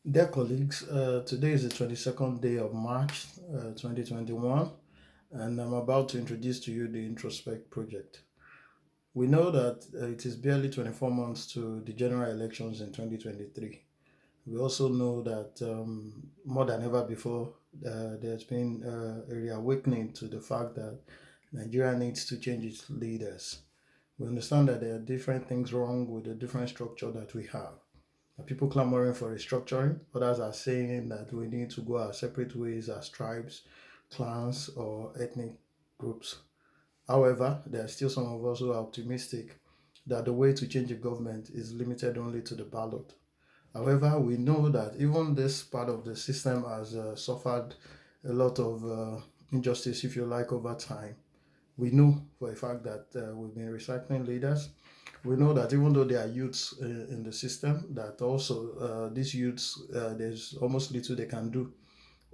Dear colleagues, today is the 22nd day of March 2021, and I'm about to introduce to you the Introspect project. We know that it is barely 24 months to the general elections in 2023. We also know that more than ever before, there's been a reawakening to the fact that Nigeria needs to change its leaders. We understand that there are different things wrong with the different structure that we have. People clamoring for restructuring. Others are saying that we need to go our separate ways as tribes, clans, or ethnic groups. However, there are still some of us who are optimistic that the way to change a government is limited only to the ballot. However, we know that even this part of the system has suffered a lot of injustice, if you like, over time. We know for a fact that we've been recycling leaders. We know that even though there are youths in the system, that also these youths, there's almost little they can do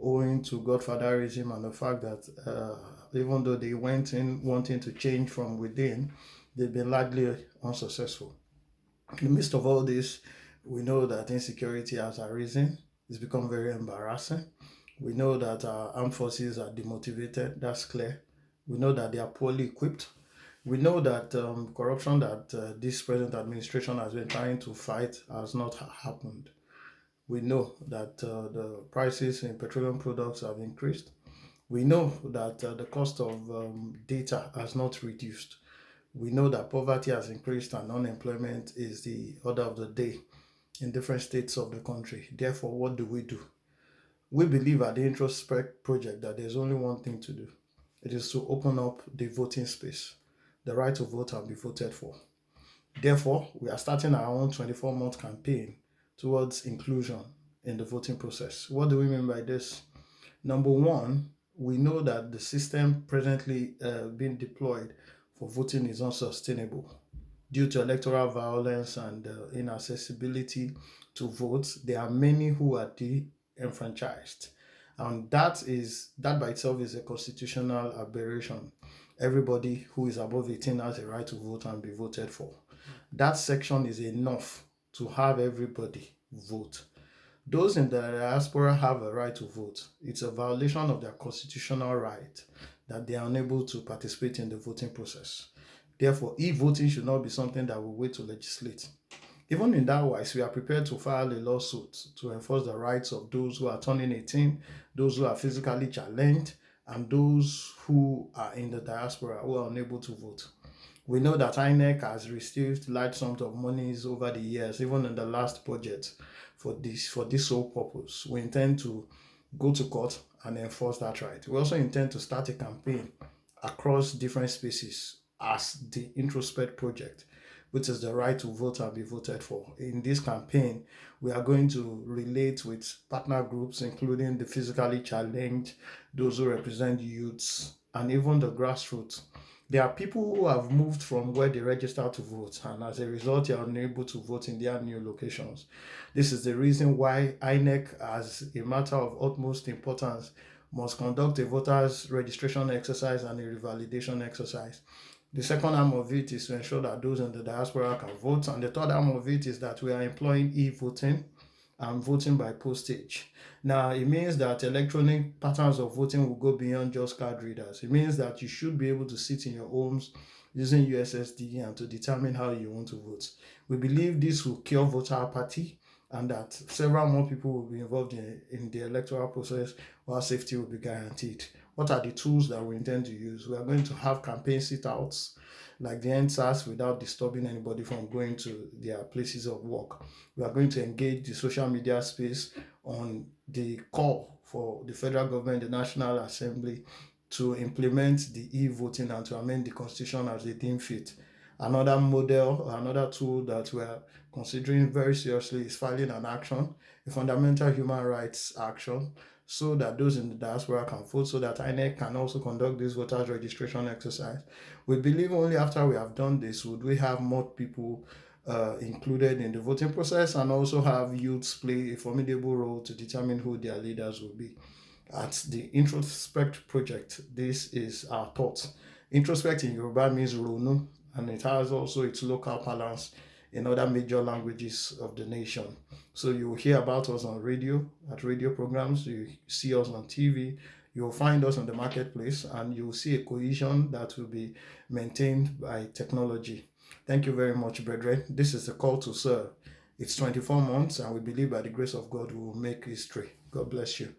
owing to godfatherism and the fact that even though they went in wanting to change from within, they've been largely unsuccessful. In the midst of all this, we know that insecurity has arisen. It's become very embarrassing. We know that our armed forces are demotivated. That's clear. We know that they are poorly equipped. We know that corruption that this present administration has been trying to fight has not happened. We know that the prices in petroleum products have increased. We know that the cost of data has not reduced. We know that poverty has increased and unemployment is the order of the day in different states of the country. Therefore, what do? We believe at the Introspect project that there's only one thing to do. It is to open up the voting space, the right to vote and be voted for. Therefore, we are starting our own 24-month campaign towards inclusion in the voting process. What do we mean by this? Number one, we know that the system presently being deployed for voting is unsustainable. Due to electoral violence and inaccessibility to votes, there are many who are de-enfranchised. And that by itself is a constitutional aberration. Everybody who is above 18 has a right to vote and be voted for. That section is enough to have everybody vote. Those in the diaspora have a right to vote. It's a violation of their constitutional right that they are unable to participate in the voting process. Therefore, e-voting should not be something that we wait to legislate. Even in that wise, we are prepared to file a lawsuit to enforce the rights of those who are turning 18, those who are physically challenged, and those who are in the diaspora who are unable to vote. We know that INEC has received large sums of monies over the years, even in the last budget, for this sole purpose. We intend to go to court and enforce that right. We also intend to start a campaign across different spaces as the Introspect project, which is the right to vote and be voted for. In this campaign, we are going to relate with partner groups, including the physically challenged, those who represent youths, and even the grassroots. There are people who have moved from where they register to vote, and as a result, they are unable to vote in their new locations. This is the reason why INEC, as a matter of utmost importance, must conduct a voters registration exercise and a revalidation exercise. The second arm of it is to ensure that those in the diaspora can vote, and the third arm of it is that we are employing e-voting and voting by postage. Now, it means that electronic patterns of voting will go beyond just card readers. It means that you should be able to sit in your homes using USSD and to determine how you want to vote. We believe this will cure voter apathy and that several more people will be involved in the electoral process while safety will be guaranteed. What are the tools that we intend to use? We are going to have campaign sit-outs like the NSAS without disturbing anybody from going to their places of work. We are going to engage the social media space on the call for the federal government, the National Assembly, to implement the e-voting and to amend the constitution as they deem fit. Another model, another tool that we are considering very seriously is filing an action, a fundamental human rights action, so that those in the diaspora can vote, so that INEC can also conduct this voters registration exercise. We believe only after we have done this would we have more people included in the voting process and also have youths play a formidable role to determine who their leaders will be. At the Introspect project, this is our thought. Introspect in Yoruba means Ronu, and it has also its local balance in other major languages of the nation. So you will hear about us on radio, at radio programs, you see us on TV, you will find us on the marketplace, and you will see a cohesion that will be maintained by technology. Thank you very much, brethren. This is the call to serve. It's 24 months, and we believe by the grace of God we will make history. God bless you.